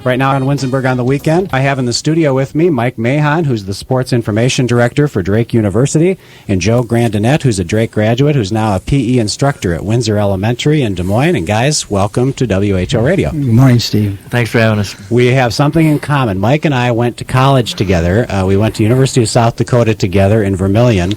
Right now on Winzenburg on the Weekend, I have in the studio with me Mike Mahon, who's the Sports Information Director for Drake University, and Joe Grandanette, who's a Drake graduate, who's now a PE instructor at Windsor Elementary in Des Moines. And guys, welcome to WHO Radio. Good morning, Steve. Thanks for having us. We have something in common. Mike and I went to college together. We went to University of South Dakota together in Vermilion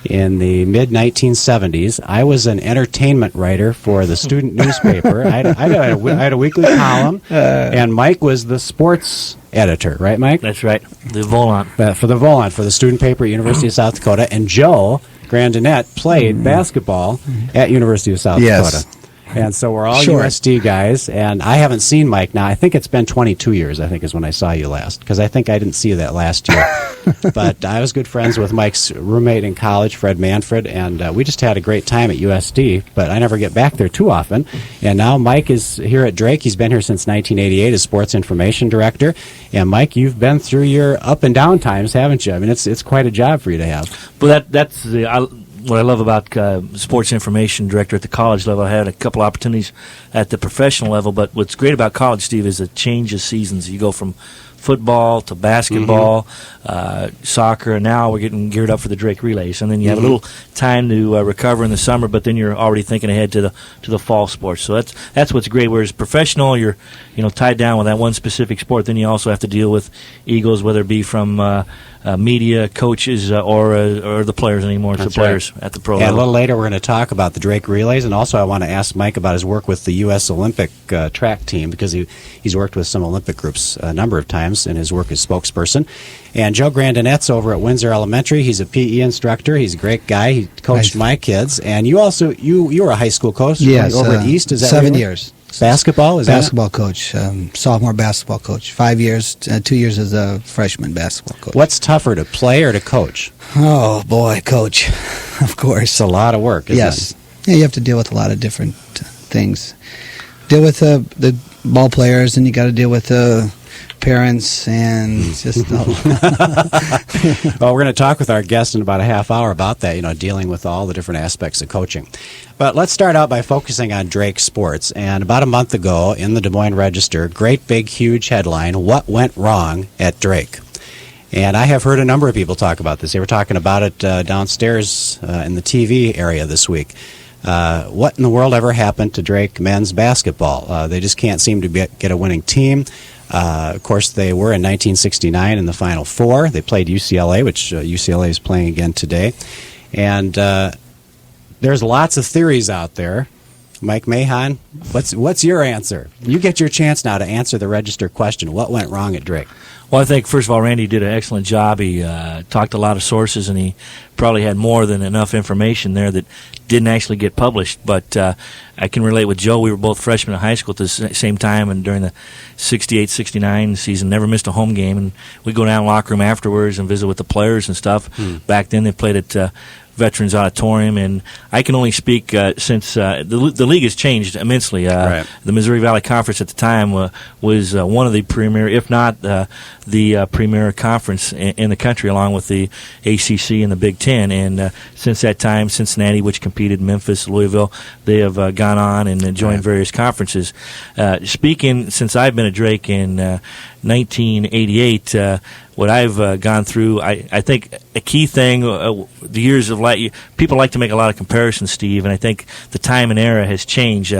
in the mid-1970s. I was an entertainment writer for the student newspaper. I had a weekly column, and Mike was the sports editor, right, Mike? That's right, the Volant. For the Volant, for the student paper at University of South Dakota. And Joe Grandanette played basketball at University of South Dakota. And so we're all USD guys, and I haven't seen Mike now. I think it's been 22 years, I think, is when I saw you last, because I think I didn't see you that last year. But I was good friends with Mike's roommate in college, Fred Manfred, and we just had a great time at USD, but I never get back there too often. And now Mike is here at Drake. He's been here since 1988 as Sports Information Director. And Mike, you've been through your up and down times, haven't you? I mean, it's quite a job for you to have. Well, that's what I love about sports information director at the college level. I had a couple opportunities at the professional level, but what's great about college, Steve, is a change of seasons. You go from football to basketball, soccer, and now we're getting geared up for the Drake Relays. And then you have a little time to recover in the summer, but then you're already thinking ahead to the fall sports. So that's what's great. Whereas professional, you're tied down with that one specific sport. Then you also have to deal with egos, whether it be from media, coaches, or the players anymore. It's the players at the pro level. A little later, we're going to talk about the Drake Relays, and also I want to ask Mike about his work with the U.S. Olympic track team, because he's worked with some Olympic groups a number of times in his work as spokesperson. And Joe Grandanette's over at Windsor Elementary. He's a PE instructor. He's a great guy. He coached my kids. And you also you were a high school coach over at East. Is that 7 years? Basketball? Basketball coach, sophomore basketball coach. 5 years, 2 years as a freshman basketball coach. What's tougher, to play or to coach? Oh, boy, coach, of course. It's a lot of work, isn't it? Yeah, you have to deal with a lot of different things. Deal with the ball players, and you got to deal with the parents, and just Well, we're going to talk with our guest in about a half hour about that, dealing with all the different aspects of coaching. But let's start out by focusing on Drake sports. And about a month ago in the Des Moines Register, great big huge headline, "What went wrong at Drake?" And I have heard a number of people talk about this. They were talking about it downstairs in the TV area this week. What in the world ever happened to Drake men's basketball? They just can't seem to get a winning team. Of course, they were in 1969 in the Final Four. They played UCLA, which UCLA is playing again today. And there's lots of theories out there. Mike Mahon, what's your answer? You get your chance now to answer the Register question. What went wrong at Drake? Well, I think, first of all, Randy did an excellent job. He talked to a lot of sources, and he probably had more than enough information there that didn't actually get published. But I can relate with Joe. We were both freshmen in high school at the same time, and during the 68-69 season, never missed a home game. And we'd go down to the locker room afterwards and visit with the players and stuff. Back then, they played at Veterans Auditorium, and I can only speak since the league has changed immensely. The Missouri Valley Conference at the time was one of the premier, if not the premier conference in the country, along with the ACC and the Big Ten. And since that time, Cincinnati, which competed, Memphis, Louisville, they have gone on and joined various conferences. Speaking since I've been at Drake in 1988, what I've gone through, I think a key thing, the years of people like to make a lot of comparisons, Steve, and I think the time and era has changed.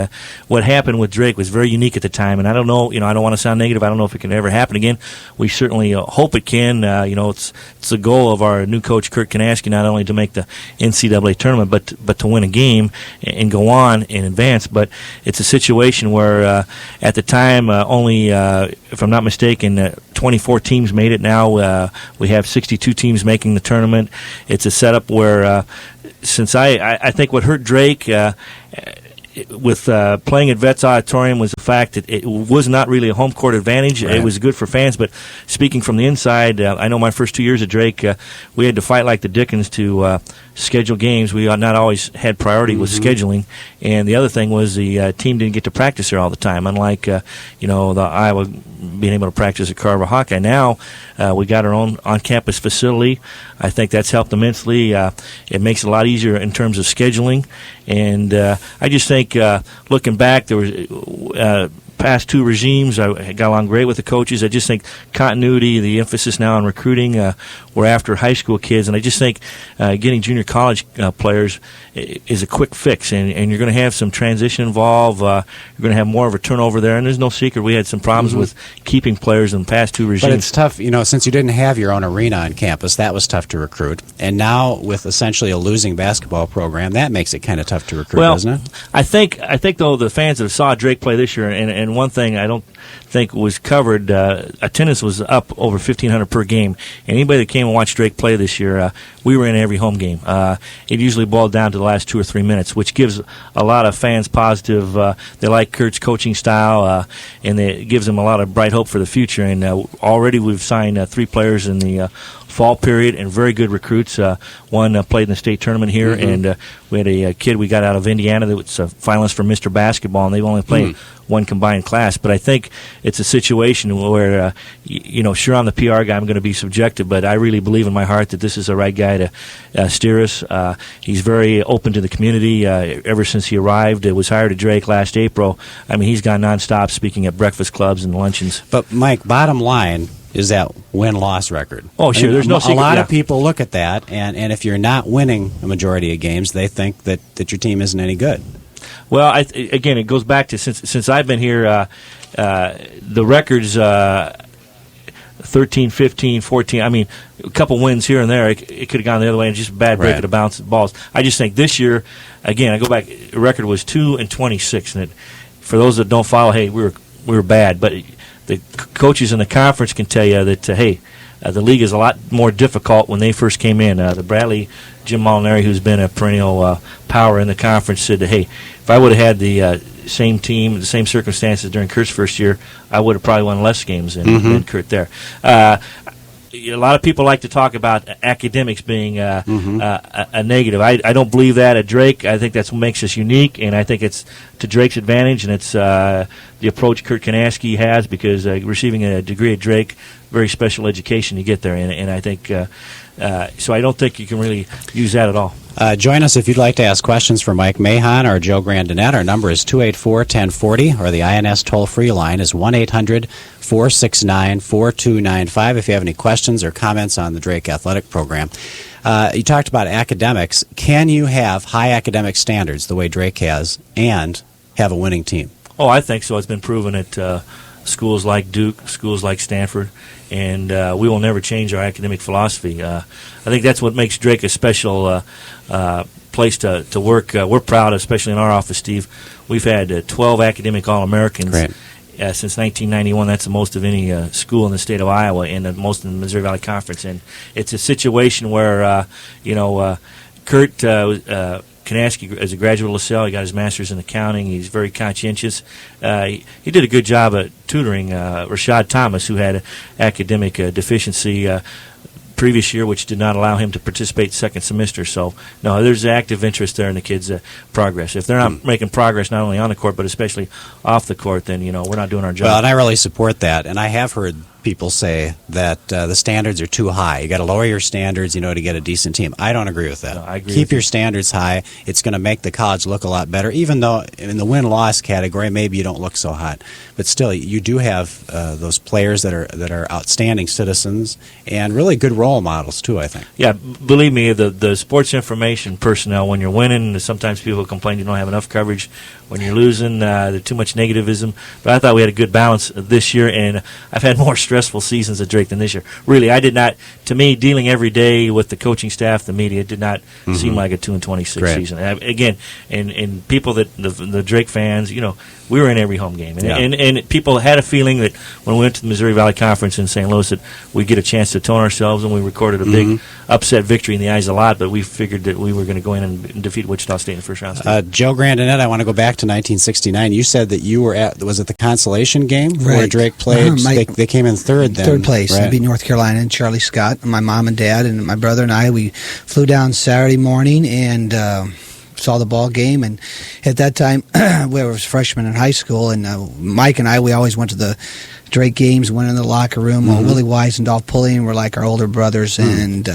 What happened with Drake was very unique at the time, and I don't know, I don't want to sound negative. I don't know if it can ever happen again. We certainly hope it can. It's the goal of our new coach, Kurt Kanaski, not only to make the NCAA tournament, but to win a game and go on and advance. But it's a situation where at the time only, if I'm not mistaken, 24 teams made it. Now we have 62 teams making the tournament. It's a setup where, since I think what hurt Drake with playing at Vets Auditorium was the fact that it was not really a home court advantage. Right. It was good for fans, but speaking from the inside, I know my first 2 years at Drake, we had to fight like the Dickens to schedule games. We not always had priority with scheduling, and the other thing was the team didn't get to practice there all the time, unlike the Iowa being able to practice at Carver Hawkeye. Now we got our own on-campus facility. I think that's helped immensely. It makes it a lot easier in terms of scheduling, and I just think looking back, there was past two regimes, I got along great with the coaches. I just think continuity, the emphasis now on recruiting, we're after high school kids, and I just think getting junior college players is a quick fix, and you're going to have some transition involved. You're going to have more of a turnover there, and there's no secret we had some problems with keeping players in the past two regimes. But it's tough, since you didn't have your own arena on campus, that was tough to recruit. And now with essentially a losing basketball program, that makes it kind of tough to recruit, doesn't it? I think though the fans that saw Drake play this year, and one thing I don't think was covered, attendance was up over 1,500 per game. And anybody that came and watched Drake play this year, we were in every home game. It usually boiled down to the last 2 or 3 minutes, which gives a lot of fans positive. They like Kurt's coaching style, and it gives them a lot of bright hope for the future. And already we've signed 3 players in the fall period, and very good recruits. One played in the state tournament here, and we had a kid we got out of Indiana that was a finalist for Mr. Basketball, and they've only played one combined class. But I think it's a situation where, sure, I'm the PR guy, I'm going to be subjective, but I really believe in my heart that this is the right guy to steer us. He's very open to the community. Ever since he arrived, was hired at Drake last April. I mean, he's gone nonstop speaking at breakfast clubs and luncheons. But, Mike, bottom line is that win-loss record. Oh, sure. There's no secret. A lot of people look at that, and if you're not winning a majority of games, they think that your team isn't any good. Well, again, it goes back to since I've been here, the records 13, 15, 14. I mean, a couple wins here and there. It could have gone the other way, and just bad break of the bounce balls. I just think this year, again, I go back. The record was 2-26, and for those that don't follow, hey, we were bad, but the coaches in the conference can tell you that the league is a lot more difficult when they first came in. The Bradley, Jim Molinari, who's been a perennial power in the conference, said that, hey, if I would have had the same team, the same circumstances during Kurt's first year, I would have probably won less games than Kurt there. A lot of people like to talk about academics being a negative. I don't believe that at Drake. I think that's what makes us unique, and I think it's to Drake's advantage, and it's the approach Kurt Kanaski has, because receiving a degree at Drake, very special education to get there, and I think so I don't think you can really use that at all. Join us if you'd like to ask questions for Mike Mahon or Joe Grandanette. Our number is 284-1040, or the INS toll-free line is 1-800-469-4295 if you have any questions or comments on the Drake Athletic Program. You talked about academics. Can you have high academic standards the way Drake has and have a winning team? Oh, I think so. It's been proven at schools like Duke, schools like Stanford, and we will never change our academic philosophy. I think that's what makes Drake a special place to work. We're proud, especially in our office, Steve. We've had 12 academic All-Americans since 1991. That's the most of any school in the state of Iowa, and the most in the Missouri Valley Conference. And it's a situation where, Kurt Kanaski, as a graduate of LaSalle, he got his master's in accounting. He's very conscientious. He did a good job at tutoring Rashad Thomas, who had an academic deficiency previous year, which did not allow him to participate second semester. So, no, there's active interest there in the kids' progress. If they're not making progress not only on the court, but especially off the court, then, we're not doing our job. Well, and I really support that. And I have heard people say that the standards are too high. You got to lower your standards, to get a decent team. I don't agree with that. No, I agree. Keep your standards high. It's going to make the college look a lot better, even though in the win-loss category maybe you don't look so hot. But still, you do have those players that are outstanding citizens and really good role models too, I think. Yeah, believe me, the sports information personnel, when you're winning, sometimes people complain you don't have enough coverage. When you're losing, there's too much negativism. But I thought we had a good balance this year, and I've had more stressful seasons at Drake than this year. Really, I did not. To me, dealing every day with the coaching staff, the media, it did not seem like a 2-26 season. Again, and people that the Drake fans, we were in every home game, and people had a feeling that when we went to the Missouri Valley Conference in St. Louis that we'd get a chance to tone ourselves, and we recorded a big upset victory in the eyes of a lot. But we figured that we were going to go in and defeat Wichita State in the first round. Joe Grandanette, I want to go back to 1969. You said that you were was it the consolation game where Drake played? They came in third then. Third place. Right. They beat North Carolina and Charlie Scott. And my mom and dad and my brother and I, we flew down Saturday morning and saw the ball game. And at that time, we were freshmen in high school, and Mike and I, we always went to the Drake games, went in the locker room. Willie Wise and Dolph Pulliam were like our older brothers, and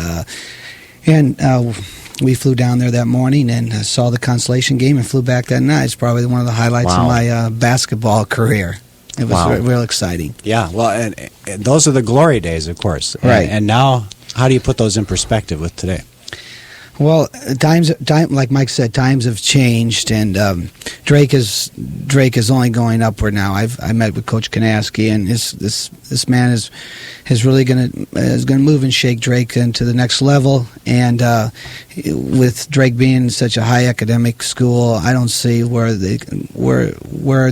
we flew down there that morning and saw the consolation game and flew back that night. It's probably one of the highlights of my basketball career. It was Wow. real exciting. Yeah, well, and those are the glory days, of course. Right. And now, how do you put those in perspective with today? Well, like Mike said, times have changed, and Drake is only going upward now. I met with Coach Kanaski, and this man is really going to move and shake Drake into the next level. And with Drake being such a high academic school, I don't see where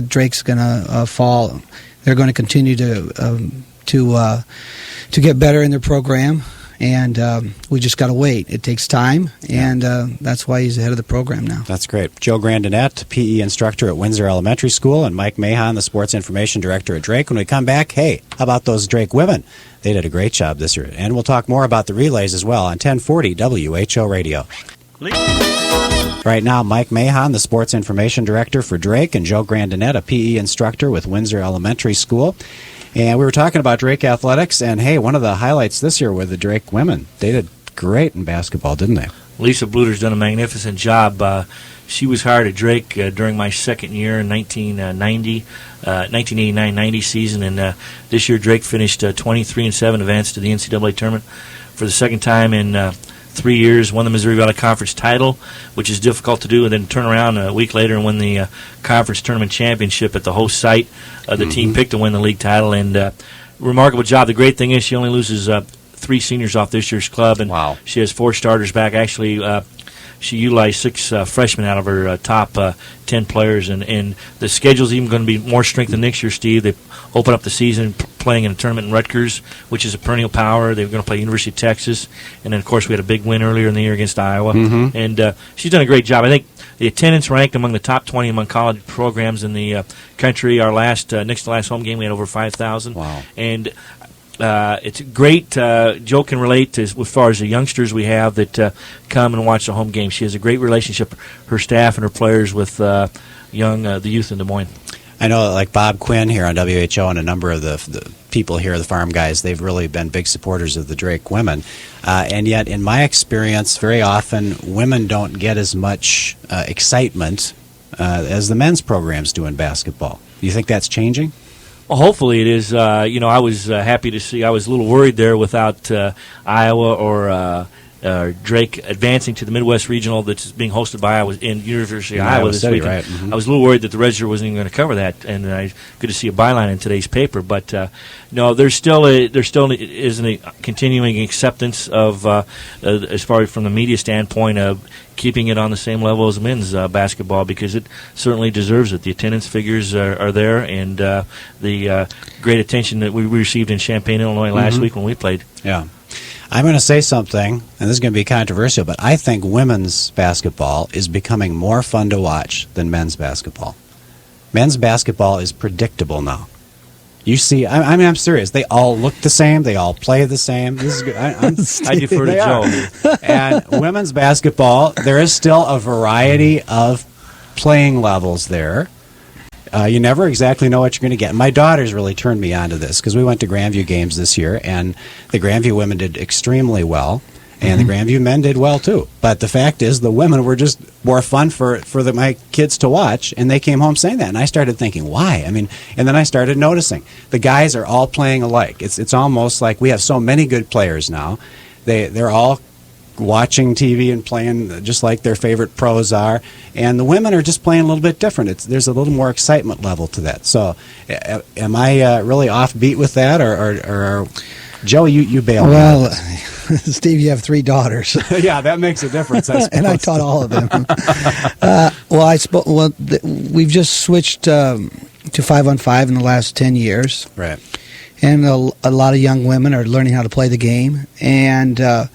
Drake's going to fall. They're going to continue to get better in their program. And we just got to wait. It takes time, and that's why he's ahead of the program now. That's great. Joe Grandanette, PE instructor at Windsor Elementary School, and Mike Mahon, the sports information director at Drake. When we come back, hey, how about those Drake women? They did a great job this year. And we'll talk more about the relays as well on 1040 WHO Radio. Right now, Mike Mahon, the sports information director for Drake, and Joe Grandanette, a PE instructor with Windsor Elementary School. And we were talking about Drake athletics, and hey, one of the highlights this year were the Drake women. They did great in basketball, didn't they? Lisa Bluter's done a magnificent job. She was hired at Drake during my second year in 1989-90 season, and this year Drake finished 23-7, advanced to the NCAA tournament for the second time in 3 years, won the Missouri Valley Conference title, which is difficult to do, and then turn around a week later and win the conference tournament championship at the host site. The team picked to win the league title, and remarkable job. The great thing is she only loses 3 seniors off this year's club, and wow. She has 4 starters back. Actually, she utilized 6 freshmen out of her top 10 players, and the schedule's even going to be more strengthened next year, Steve. They open up the season playing in a tournament in Rutgers, which is a perennial power. They're going to play University of Texas, and then, of course, we had a big win earlier in the year against Iowa. And she's done a great job. I think the attendance ranked among the top 20 among college programs in the country. Our next to last home game, we had over 5,000. Wow. And it's great. Joe can relate as far as the youngsters we have that come and watch the home game. She has a great relationship, her staff and her players, with the youth in Des Moines. I know, like Bob Quinn here on WHO and a number of the people here, the farm guys, they've really been big supporters of the Drake women. And yet, in my experience, very often women don't get as much excitement as the men's programs do in basketball. Do you think that's changing? Well, hopefully it is. I was happy to see. I was a little worried there without Iowa or Drake advancing to the Midwest Regional that's being hosted by Iowa in University of Iowa this week. Right. I was a little worried that the Register wasn't even going to cover that, and good to see a byline in today's paper. But no, there still isn't a continuing acceptance of as far as from the media standpoint of keeping it on the same level as men's basketball, because it certainly deserves it. The attendance figures are there, and the great attention that we received in Champaign, Illinois last week when we played. Yeah. I'm going to say something, and this is going to be controversial, but I think women's basketball is becoming more fun to watch than men's basketball. Men's basketball is predictable now. You see, I'm serious. They all look the same. They all play the same. This is good. I defer to Joe. And women's basketball, there is still a variety of playing levels there. You never exactly know what you're going to get. My daughters really turned me on to this because we went to Grandview games this year, and the Grandview women did extremely well, and the Grandview men did well too. But the fact is, the women were just more fun for my kids to watch, and they came home saying that. And I started thinking, why? I mean, and then I started noticing the guys are all playing alike. It's almost like we have so many good players now. They're all watching TV and playing just like their favorite pros are, and the women are just playing a little bit different. There's a little more excitement level to that. So, am I really offbeat with that, or Joe, you bailed? Well, Steve, you have 3 daughters. Yeah, that makes a difference. And I taught all of them. We've just switched to 5-on-5 in the last 10 years, right? And a lot of young women are learning how to play the game, and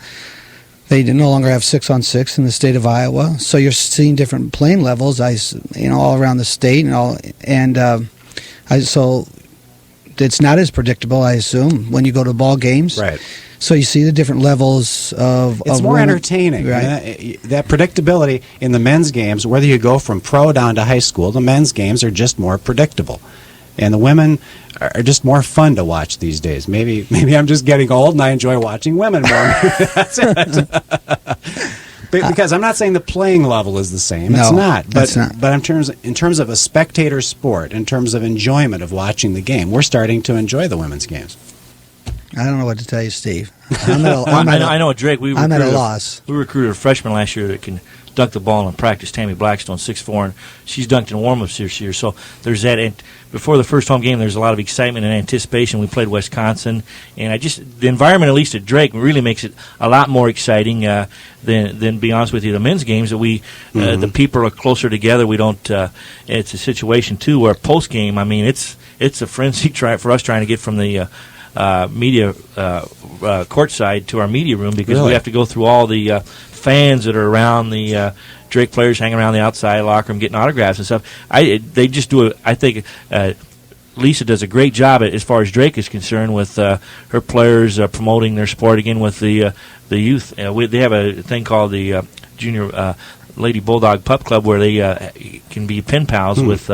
they no longer have 6-on-6 in the state of Iowa, so you're seeing different playing levels. All around the state, so it's not as predictable, I assume, when you go to ball games. Right. So you see the different levels of. It's more entertaining. Right. That predictability in the men's games, whether you go from pro down to high school, the men's games are just more predictable. And the women are just more fun to watch these days. Maybe I'm just getting old and I enjoy watching women more. That's it. Because I'm not saying the playing level is the same. No, it's not. But it's not. But in terms of a spectator sport, in terms of enjoyment of watching the game, we're starting to enjoy the women's games. I don't know what to tell you, Steve. I know at Drake, I'm at a loss. We recruited a freshman last year that can dunk the ball in practice, Tammy Blackstone, 6'4", and she's dunked in warm-ups this year. So there's that. And before the first home game, there's a lot of excitement and anticipation. We played Wisconsin, and the environment, at least at Drake, really makes it a lot more exciting than be honest with you, the men's games. That the people are closer together. We don't. It's a situation too where post game, I mean, it's a frenzy for us trying to get from the media courtside to our media room, because we have to go through all the fans that are around the Drake players, hanging around the outside locker room, getting autographs and stuff. They just do it. I think Lisa does a great job as far as Drake is concerned with her players promoting their sport again with the youth. They have a thing called the Junior Lady Bulldog Pup Club, where they can be pen pals with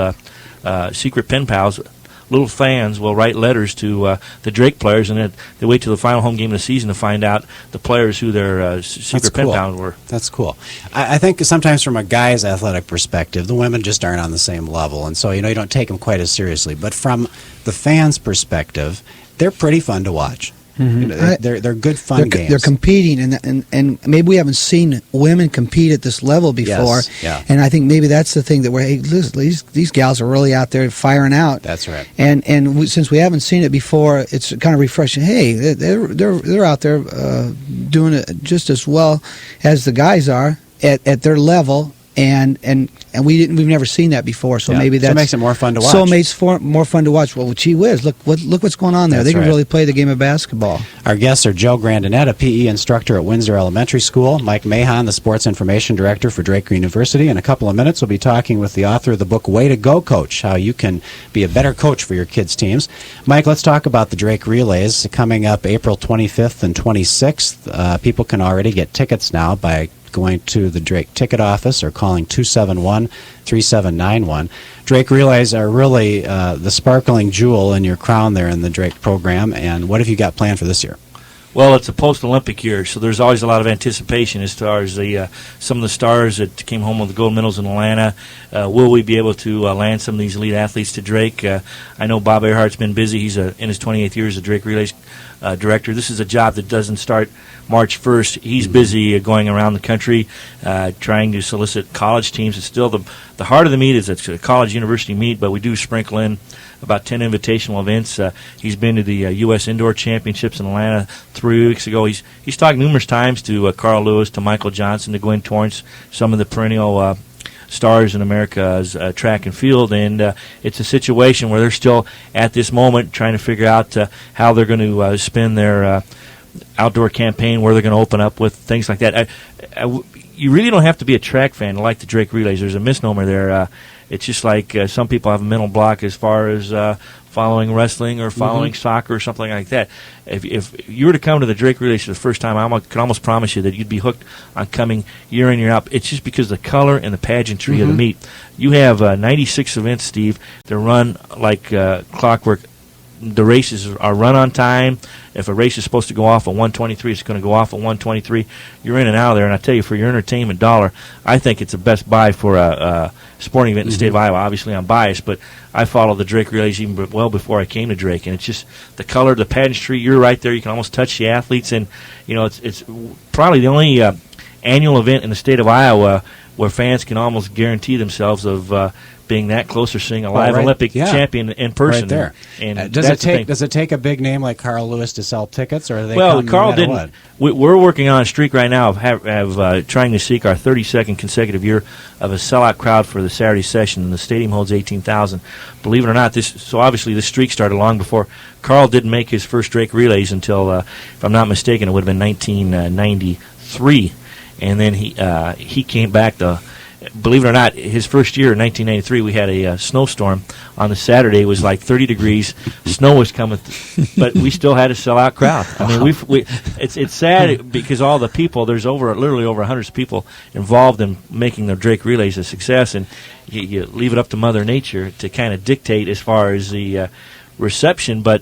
secret pen pals. Little fans will write letters to the Drake players, and then they wait till the final home game of the season to find out the players who their secret pen pals were. That's cool. I think sometimes from a guy's athletic perspective, the women just aren't on the same level, and so you don't take them quite as seriously. But from the fans' perspective, they're pretty fun to watch. They're good fun games. They're competing, and maybe we haven't seen women compete at this level before. Yes, yeah. And I think maybe that's the thing that these gals are really out there firing out. That's right. And since we haven't seen it before, it's kind of refreshing. Hey, they're out there doing it just as well as the guys are at their level. And we've never seen that before, so maybe that makes it more fun to watch. So it makes more fun to watch. Well, gee whiz, look what's going on there. That's they can right. really play the game of basketball. Our guests are Joe Grandanette, a PE instructor at Windsor Elementary School, Mike Mahon, the sports information director for Drake University. In a couple of minutes, we'll be talking with the author of the book Way to Go, Coach, how you can be a better coach for your kids' teams. Mike, let's talk about the Drake Relays coming up April 25th and 26th. People can already get tickets now by going to the Drake ticket office or calling 271-3791. Drake Relays are really the sparkling jewel in your crown there in the Drake program. And what have you got planned for this year? Well, it's a post-Olympic year, so there's always a lot of anticipation as far as some of the stars that came home with the gold medals in Atlanta. Will we be able to land some of these elite athletes to Drake? I know Bob Earhart's been busy. He's in his 28th year as a Drake Relays director. This is a job that doesn't start March 1st. He's busy going around the country trying to solicit college teams. It's still the heart of the meet is it's a college university meet, but we do sprinkle in about 10 invitational events. He's been to the U.S. Indoor Championships in Atlanta 3 weeks ago. He's talked numerous times to Carl Lewis, to Michael Johnson, to Gwen Torrance, some of the perennial stars in America's track and field, and it's a situation where they're still at this moment trying to figure out how they're going to spin their outdoor campaign, where they're going to open up with things like that. You really don't have to be a track fan to like the Drake Relays. There's a misnomer there. It's just like some people have a mental block as far as following wrestling or following soccer or something like that. If you were to come to the Drake Relays for the first time, I can almost promise you that you'd be hooked on coming year in, year out. It's just because of the color and the pageantry of the meet. You have 96 events, Steve. They're run like clockwork. The races are run on time. If a race is supposed to go off at 1:23, it's going to go off at 1:23. You're in and out of there, and I tell you, for your entertainment dollar, I think it's the best buy for a sporting event in the state of Iowa. Obviously, I'm biased, but I followed the Drake Relays even well before I came to Drake, and it's just the color, the pageantry. You're right there. You can almost touch the athletes, and it's probably the only annual event in the state of Iowa where fans can almost guarantee themselves of being that close to seeing a live Olympic champion in person. Right there. And does it take a big name like Carl Lewis to sell tickets, or are they Carl didn't. We're working on a streak right now of trying to seek our 32nd consecutive year of a sellout crowd for the Saturday session, and the stadium holds 18,000. Believe it or not, obviously this streak started long before Carl didn't make his first Drake Relays until, if I'm not mistaken, it would have been 1993, and then he came back to. Believe it or not, his first year in 1993, we had a snowstorm on the Saturday. It was like 30 degrees. Snow was coming, but we still had a sellout crowd. I mean, it's sad because all the people, there's literally over 100 people involved in making the Drake Relays a success, and you leave it up to Mother Nature to kind of dictate as far as the reception, but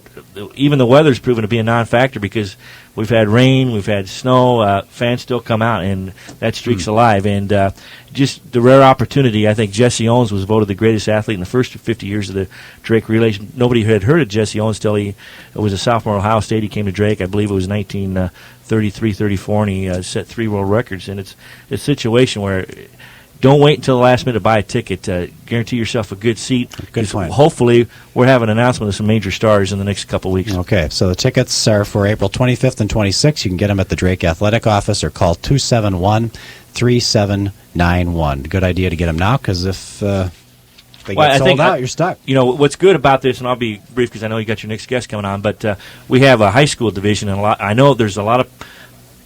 even the weather's proven to be a non-factor because we've had rain, we've had snow, fans still come out, and that streak's alive. And just the rare opportunity, I think Jesse Owens was voted the greatest athlete in the first 50 years of the Drake Relay. Nobody had heard of Jesse Owens till he was a sophomore at Ohio State. He came to Drake, I believe it was 1933, 34, and he set 3 world records. And it's a situation where don't wait until the last minute to buy a ticket. Guarantee yourself a good seat. Good point. Hopefully, we're having an announcement of some major stars in the next couple of weeks. Okay, so the tickets are for April 25th and 26th. You can get them at the Drake Athletic Office or call 271-3791. Good idea to get them now because if they get sold out, you're stuck. You know, what's good about this, and I'll be brief because I know you got your next guest coming on, but we have a high school division, and I know there's a lot of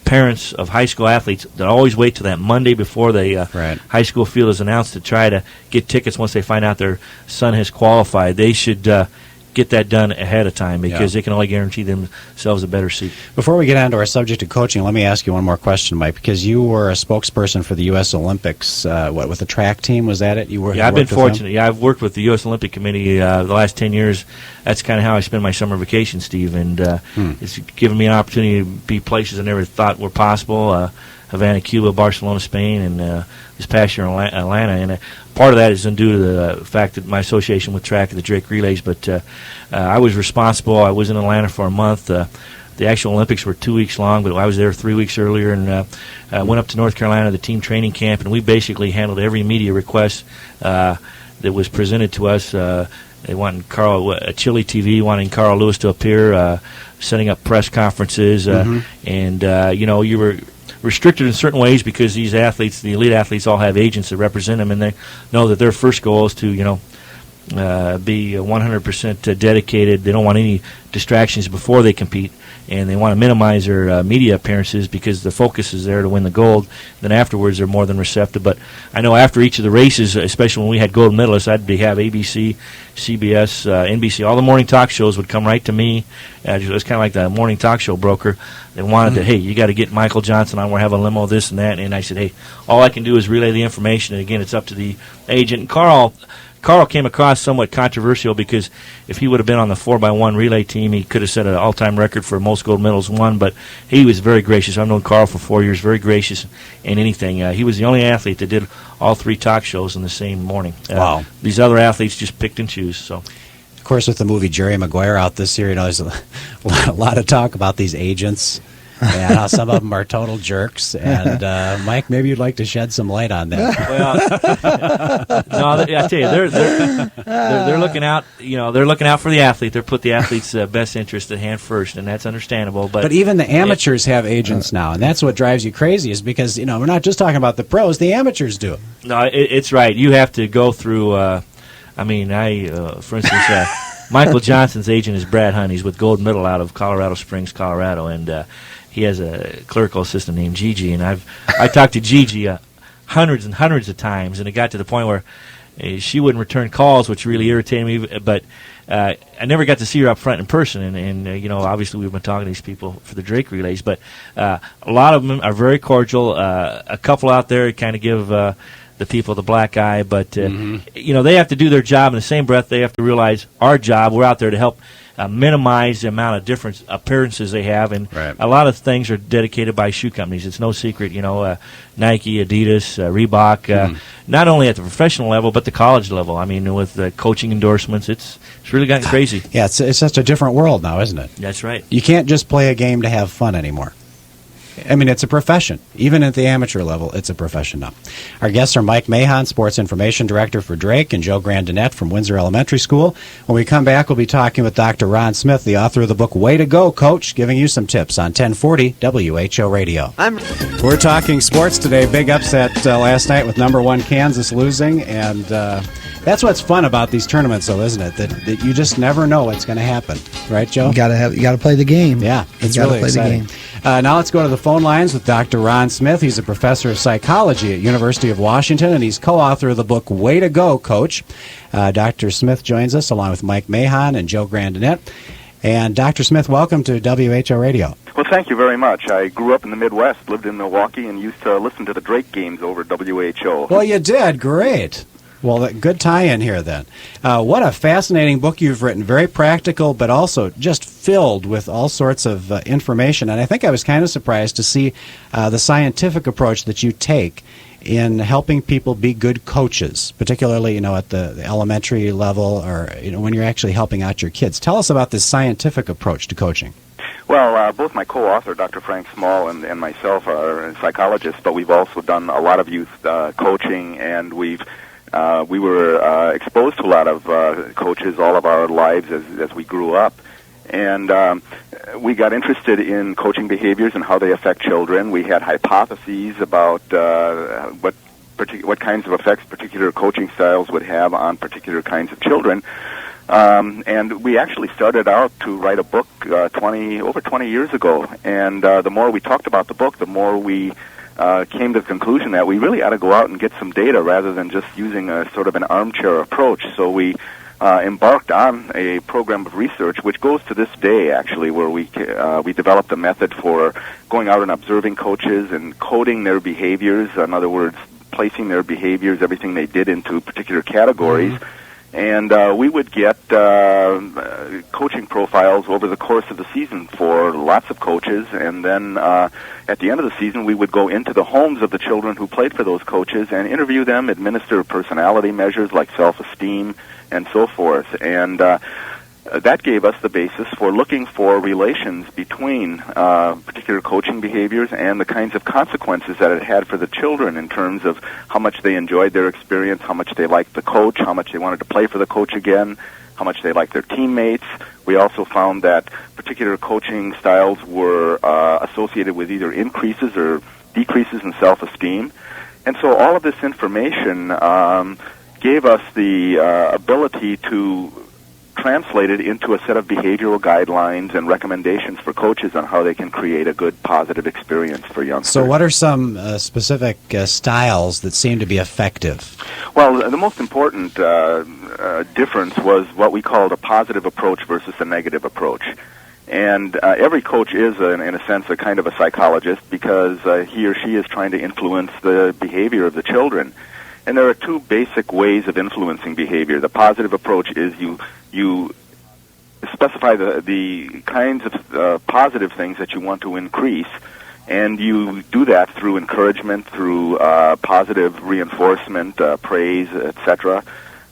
parents of high school athletes that always wait till that Monday before the high school field is announced to try to get tickets once they find out their son has qualified. They should get that done ahead of time because they can only guarantee themselves a better seat. Before we get on to our subject of coaching, let me ask you one more question, Mike, because you were a spokesperson for the U.S. Olympics, with the track team, was that it? I've been fortunate. Yeah, I've worked with the U.S. Olympic Committee the last 10 years. That's kind of how I spend my summer vacation, Steve, and it's given me an opportunity to be places I never thought were possible. Havana, Cuba, Barcelona, Spain, and this past year in Atlanta. And part of that is due to the fact that my association with track and the Drake Relays. But I was responsible. I was in Atlanta for a month. The actual Olympics were 2 weeks long, but I was there 3 weeks earlier and went up to North Carolina, the team training camp, and we basically handled every media request that was presented to us. They wanted Chile TV wanting Carl Lewis to appear, setting up press conferences, and you were restricted in certain ways because these athletes, the elite athletes, all have agents that represent them, and they know that their first goal is to, be 100% dedicated. They don't want any distractions before they compete, and they want to minimize their media appearances because the focus is there to win the gold. Then afterwards, they're more than receptive. But I know after each of the races, especially when we had gold medalists, I'd have ABC, CBS, NBC, all the morning talk shows would come right to me. It was kind of like the morning talk show broker. They wanted to, hey, you got to get Michael Johnson on. We're having a limo, this and that. And I said, hey, all I can do is relay the information. And again, it's up to the agent. And Carl came across somewhat controversial because if he would have been on the 4x1 relay team, he could have set an all-time record for most gold medals won. But he was very gracious. I've known Carl for 4 years, very gracious in anything. He was the only athlete that did all 3 talk shows in the same morning. Wow. These other athletes just picked and choose. So, of course, with the movie Jerry Maguire out this year, there's a lot of talk about these agents and how some of them are total jerks. And Mike, maybe you'd like to shed some light on that. Well, no, I tell you, they're looking out. They're looking out for the athlete. They're put the athlete's best interest at hand first, and that's understandable. But even the amateurs have agents now, and that's what drives you crazy. Is because we're not just talking about the pros; the amateurs do. No, it's right. You have to go through. For instance, Michael Johnson's agent is Brad Hunt. He's with Gold Medal out of Colorado Springs, Colorado, and he has a clerical assistant named Gigi. And I talked to Gigi hundreds and hundreds of times, and it got to the point where she wouldn't return calls, which really irritated me. But I never got to see her up front in person, and obviously we've been talking to these people for the Drake Relays. But a lot of them are very cordial. A couple out there kind of give the people the black eye, but they have to do their job. In the same breath, they have to realize our job. We're out there to help minimize the amount of different appearances they have, and a lot of things are dedicated by shoe companies. It's no secret, Nike, Adidas, Reebok, not only at the professional level but the college level. I mean, with coaching endorsements, it's really gotten crazy. Yeah, it's just a different world now, isn't it? That's right. You can't just play a game to have fun anymore. I mean, it's a profession. Even at the amateur level, it's a profession now. Our guests are Mike Mahon, Sports Information Director for Drake, and Joe Grandanette from Windsor Elementary School. When we come back, we'll be talking with Dr. Ron Smith, the author of the book Way to Go, Coach, giving you some tips on 1040 WHO Radio. We're talking sports today. Big upset last night with number 1 Kansas losing, and that's what's fun about these tournaments, though, isn't it? That you just never know what's going to happen, right, Joe? You got to play the game. Yeah, it's really exciting. Now let's go to the phone lines with Dr. Ron Smith. He's a professor of psychology at University of Washington, and he's co-author of the book Way to Go, Coach. Dr. Smith joins us along with Mike Mahon and Joe Grandanette. And Dr. Smith, welcome to WHO Radio. Well, thank you very much. I grew up in the Midwest, lived in Milwaukee, and used to listen to the Drake games over WHO. Well, you did. Great. Well, good tie-in here then. What a fascinating book you've written. Very practical, but also just filled with all sorts of information. And I think I was kind of surprised to see the scientific approach that you take in helping people be good coaches, particularly, at the elementary level, or, when you're actually helping out your kids. Tell us about this scientific approach to coaching. Well, both my co-author, Dr. Frank Small, and myself are psychologists, but we've also done a lot of youth coaching, and we were exposed to a lot of coaches all of our lives as we grew up. And we got interested in coaching behaviors and how they affect children. We had hypotheses about what kinds of effects particular coaching styles would have on particular kinds of children. And we actually started out to write a book over 20 years ago. And the more we talked about the book, the more we came to the conclusion that we really ought to go out and get some data rather than just using a sort of an armchair approach. So we embarked on a program of research, which goes to this day, actually, where we developed a method for going out and observing coaches and coding their behaviors. In other words, placing their behaviors, everything they did, into particular categories. Mm-hmm. And we would get coaching profiles over the course of the season for lots of coaches, and then at the end of the season we would go into the homes of the children who played for those coaches and interview them, administer personality measures like self-esteem and so forth. And that gave us the basis for looking for relations between particular coaching behaviors and the kinds of consequences that it had for the children in terms of how much they enjoyed their experience, how much they liked the coach, how much they wanted to play for the coach again, how much they liked their teammates. We also found that particular coaching styles were associated with either increases or decreases in self-esteem. And so all of this information gave us the ability to translate it into a set of behavioral guidelines and recommendations for coaches on how they can create a good, positive experience for youngsters. So what are some specific styles that seem to be effective? Well, the most important difference was what we called a positive approach versus a negative approach. And every coach is, in a sense, a kind of a psychologist because he or she is trying to influence the behavior of the children. And there are two basic ways of influencing behavior. The positive approach is you specify the kinds of positive things that you want to increase, and you do that through encouragement, through positive reinforcement, praise, etc.,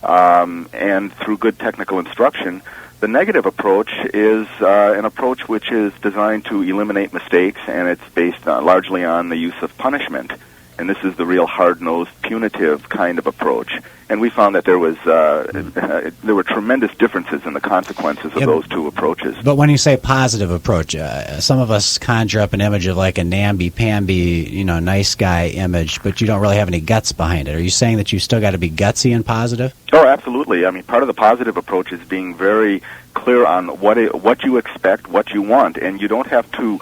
and through good technical instruction. The negative approach is an approach which is designed to eliminate mistakes, and it's based largely on the use of punishment. And this is the real hard-nosed, punitive kind of approach. And we found that there were tremendous differences in the consequences of those two approaches. But when you say positive approach, some of us conjure up an image of like a namby-pamby, nice guy image, but you don't really have any guts behind it. Are you saying that you still got to be gutsy and positive? Oh, absolutely. I mean, part of the positive approach is being very clear on what you expect, what you want, and you don't have to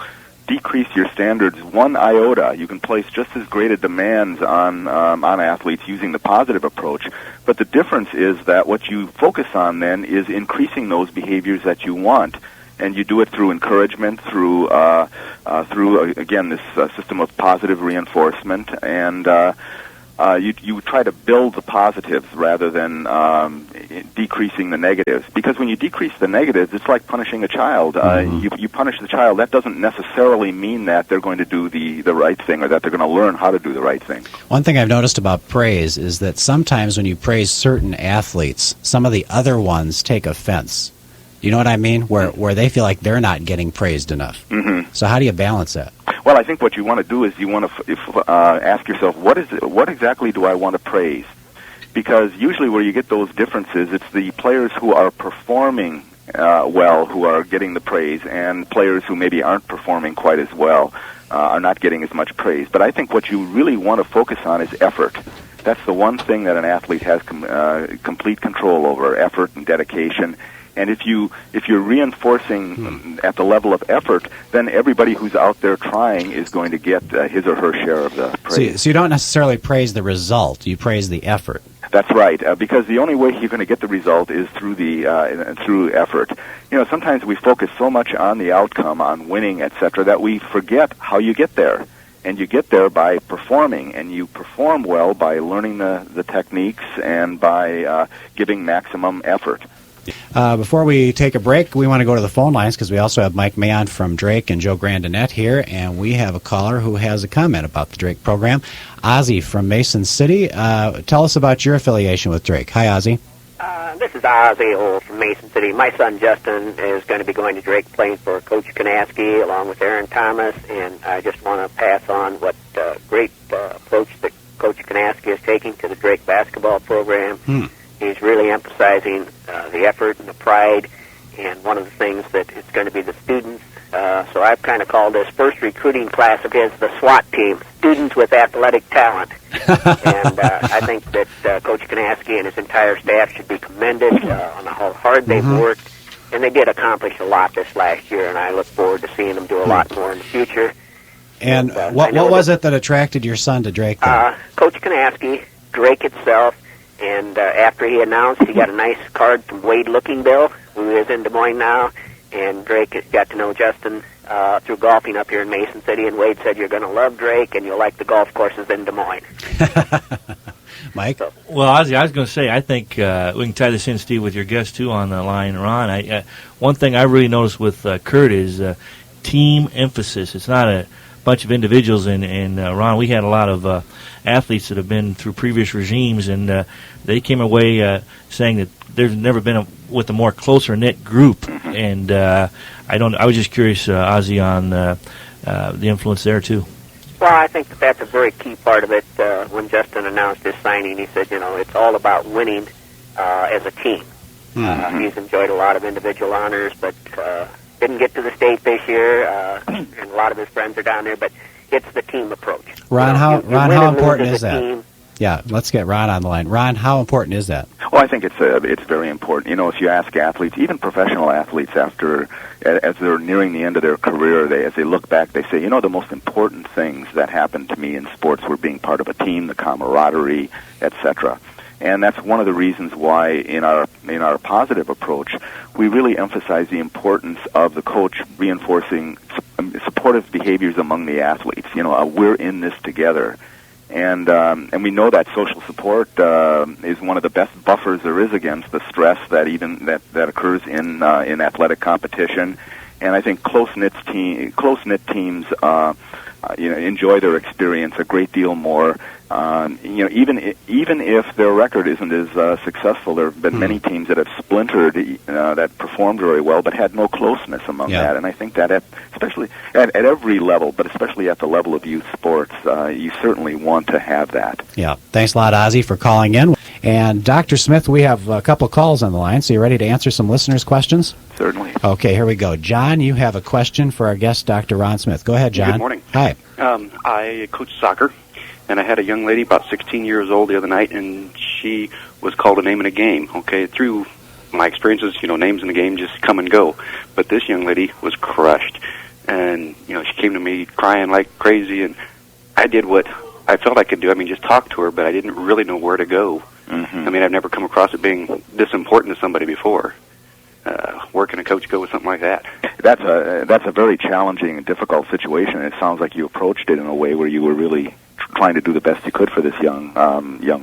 decrease your standards one iota. You can place just as great a demands on athletes using the positive approach, but the difference is that what you focus on then is increasing those behaviors that you want, and you do it through encouragement, through again this system of positive reinforcement, and you try to build the positives rather than decreasing the negatives. Because when you decrease the negatives, it's like punishing a child. You punish the child. That doesn't necessarily mean that they're going to do the right thing or that they're going to learn how to do the right thing. One thing I've noticed about praise is that sometimes when you praise certain athletes, some of the other ones take offense. You know what I mean? Where they feel like they're not getting praised enough. Mm-hmm. So how do you balance that? Well, I think what you want to do is you want to ask yourself, what exactly do I want to praise? Because usually where you get those differences, it's the players who are performing well who are getting the praise, and players who maybe aren't performing quite as well are not getting as much praise. But I think what you really want to focus on is effort. That's the one thing that an athlete has complete control over, effort and dedication. And if you're reinforcing at the level of effort, then everybody who's out there trying is going to get his or her share of the praise. So you don't necessarily praise the result; you praise the effort. That's right, because the only way you're going to get the result is through through effort. Sometimes we focus so much on the outcome, on winning, etc., that we forget how you get there. And you get there by performing, and you perform well by learning the techniques and by giving maximum effort. Before we take a break, we want to go to the phone lines because we also have Mike Mahon from Drake and Joe Grandanette here, and we have a caller who has a comment about the Drake program. Ozzy from Mason City. Tell us about your affiliation with Drake. Hi, Ozzy. This is Ozzy from Mason City. My son Justin is going to be going to Drake playing for Coach Kanaski along with Aaron Thomas, and I just want to pass on what great approach that Coach Kanaski is taking to the Drake basketball program. He's really emphasizing the effort and the pride, and one of the things that it's going to be the students. So I've kind of called this first recruiting class of his the SWAT team, students with athletic talent. And I think that Coach Kanaski and his entire staff should be commended on how hard they've worked. And they did accomplish a lot this last year, and I look forward to seeing them do a lot more in the future. And what was it that attracted your son to Drake? Coach Kanaski, Drake itself, and after he announced, he got a nice card from Wade Lookingbill, who is in Des Moines now, and Drake got to know Justin through golfing up here in Mason City, and Wade said, you're going to love Drake, and you'll like the golf courses in Des Moines. Mike? Well, Ozzy, I was going to say, I think we can tie this in, Steve, with your guest, too, on the line, Ron. One thing I really noticed with Kurt is team emphasis. It's not a bunch of individuals, and Ron, we had a lot of athletes that have been through previous regimes, and they came away saying that there's never been with a more closer knit group. And I was just curious, Ozzy, on the influence there too. Well, I think that's a very key part of it. When Justin announced his signing, he said, it's all about winning as a team. He's enjoyed a lot of individual honors, but didn't get to the state this year, and a lot of his friends are down there, but it's the team approach. Ron, how important is that? Team. Yeah, let's get Ron on the line. Ron, how important is that? Well, I think it's very important. If you ask athletes, even professional athletes, as they're nearing the end of their career, as they look back, they say, the most important things that happened to me in sports were being part of a team, the camaraderie, etc. And that's one of the reasons why in our positive approach, we really emphasize the importance of the coach reinforcing supportive behaviors among the athletes. We're in this together. And we know that social support is one of the best buffers there is against the stress that occurs in athletic competition. And I think close-knit teams enjoy their experience a great deal more. Even if their record isn't as successful, there have been many teams that have splintered that performed very well, but had no closeness among that. And I think that especially at every level, but especially at the level of youth sports, you certainly want to have that. Yeah. Thanks a lot, Ozzy, for calling in. And Dr. Smith, we have a couple of calls on the line, so you ready to answer some listeners' questions? Certainly. Okay, here we go. John, you have a question for our guest, Dr. Ron Smith. Go ahead, John. Good morning. Hi. I coach soccer, and I had a young lady about 16 years old the other night, and she was called a name in a game. Okay, through my experiences, names in the game just come and go. But this young lady was crushed, and she came to me crying like crazy, and I did what I felt I could do. Just talk to her, but I didn't really know where to go. I've never come across it being this important to somebody before. Where can a coach go with something like that? That's a very challenging and difficult situation. It sounds like you approached it in a way where you were really trying to do the best you could for this young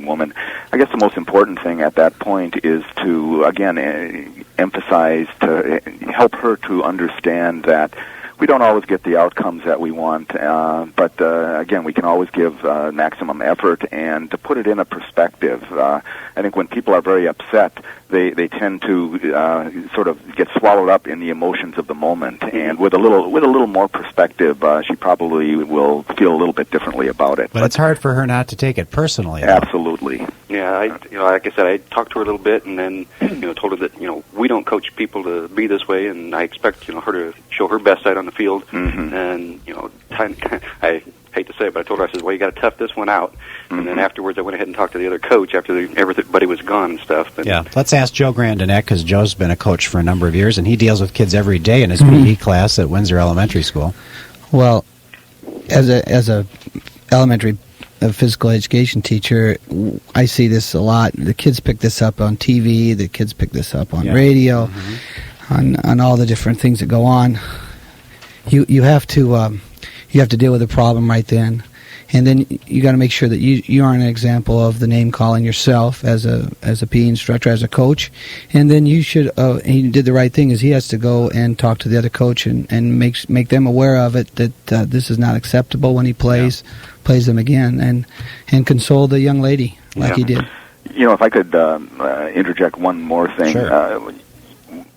woman. I guess the most important thing at that point is to, again, emphasize, to help her to understand that we don't always get the outcomes that we want, but again, we can always give maximum effort, and to put it in a perspective. I think when people are very upset, they tend to sort of get swallowed up in the emotions of the moment, and with a little more perspective, she probably will feel a little bit differently about it. But it's hard for her not to take it personally. Absolutely. Yeah, like I said, I talked to her a little bit, and then told her that we don't coach people to be this way, and I expect her to show her best side on the field. And I hate to say it, but I told her, I said, well, you got to tough this one out. And then afterwards, I went ahead and talked to the other coach after everybody was gone and stuff. And let's ask Joe Grandanette, because Joe's been a coach for a number of years, and he deals with kids every day in his PE class at Windsor Elementary School. Well, as a elementary physical education teacher, I see this a lot. The kids pick this up on TV. The kids pick this up on radio, on all the different things that go on. You have to you have to deal with the problem right then. And then you got to make sure that you are an example of the name calling yourself as a PE instructor, as a coach. And then you should. He did the right thing. Is he has to go and talk to the other coach and make them aware of it, that this is not acceptable when he plays them again, and console the young lady like he did. If I could interject one more thing. Sure.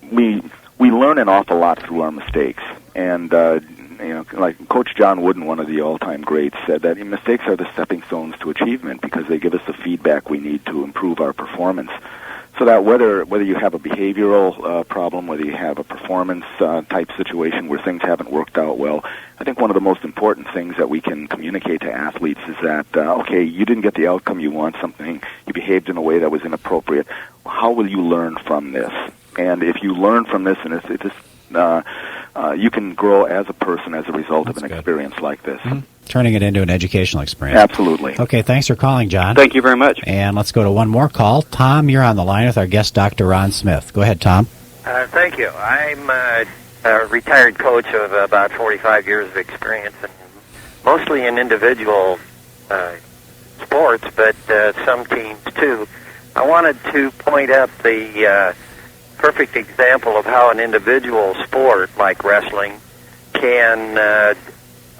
We learn an awful lot through our mistakes, and like Coach John Wooden, one of the all-time greats, said that mistakes are the stepping stones to achievement because they give us the feedback we need to improve our performance. So that whether you have a behavioral problem, whether you have a performance type situation where things haven't worked out well, I think one of the most important things that we can communicate to athletes is that, okay, you didn't get the outcome you want, you behaved in a way that was inappropriate. How will you learn from this? And if you learn from this, and you can grow as a person as a result of an experience like this. Mm-hmm. Turning it into an educational experience. Absolutely. Okay, thanks for calling, John. Thank you very much. And let's go to one more call. Tom, you're on the line with our guest, Dr. Ron Smith. Go ahead, Tom. Thank you. I'm a retired coach of about 45 years of experience, and mostly in individual sports, but some teams too. I wanted to point out the perfect example of how an individual sport like wrestling can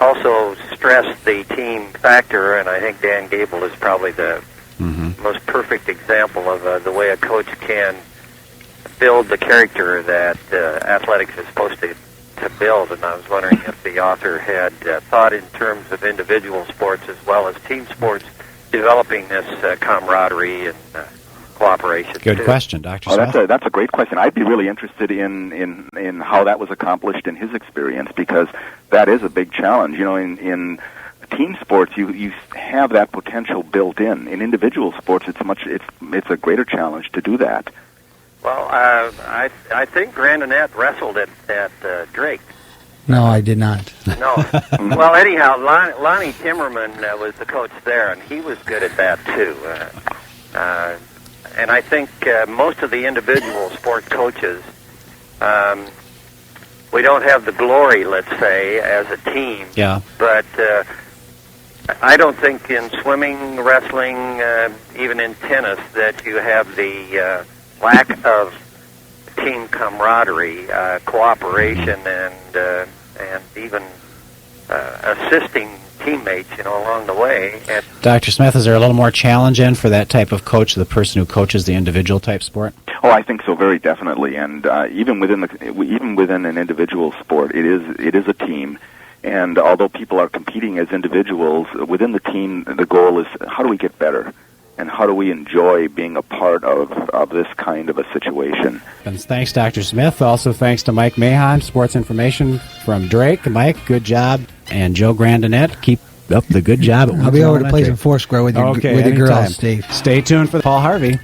also stress the team factor, and I think Dan Gable is probably the most perfect example of the way a coach can build the character that athletics is supposed to build. And I was wondering if the author had thought in terms of individual sports as well as team sports, developing this camaraderie and cooperation. Good question, Dr. Smith. That's a great question. I'd be really interested in how that was accomplished in his experience, because that is a big challenge. In team sports, you have that potential built in. In individual sports, it's a greater challenge to do that. Well, I think Grandanette wrestled at Drake. No, I did not. No. Well, anyhow, Lonnie Timmerman was the coach there, and he was good at that too. And I think most of the individual sport coaches, we don't have the glory, let's say, as a team. Yeah. But I don't think in swimming, wrestling, even in tennis, that you have the lack of team camaraderie, cooperation, and even assisting teammates, along the way. And Dr. Smith, is there a little more challenge in for that type of coach, the person who coaches the individual type sport? Oh, I think so, very definitely. And even within an individual sport, it is a team. And although people are competing as individuals, within the team, the goal is how do we get better? And how do we enjoy being a part of this kind of a situation? And thanks, Dr. Smith. Also, thanks to Mike Mahon, sports information from Drake. Mike, good job. And Joe Grandanette, keep up the good job at I'll be over to play some Foursquare with your anytime. girls, Steve. Stay tuned for Paul Harvey.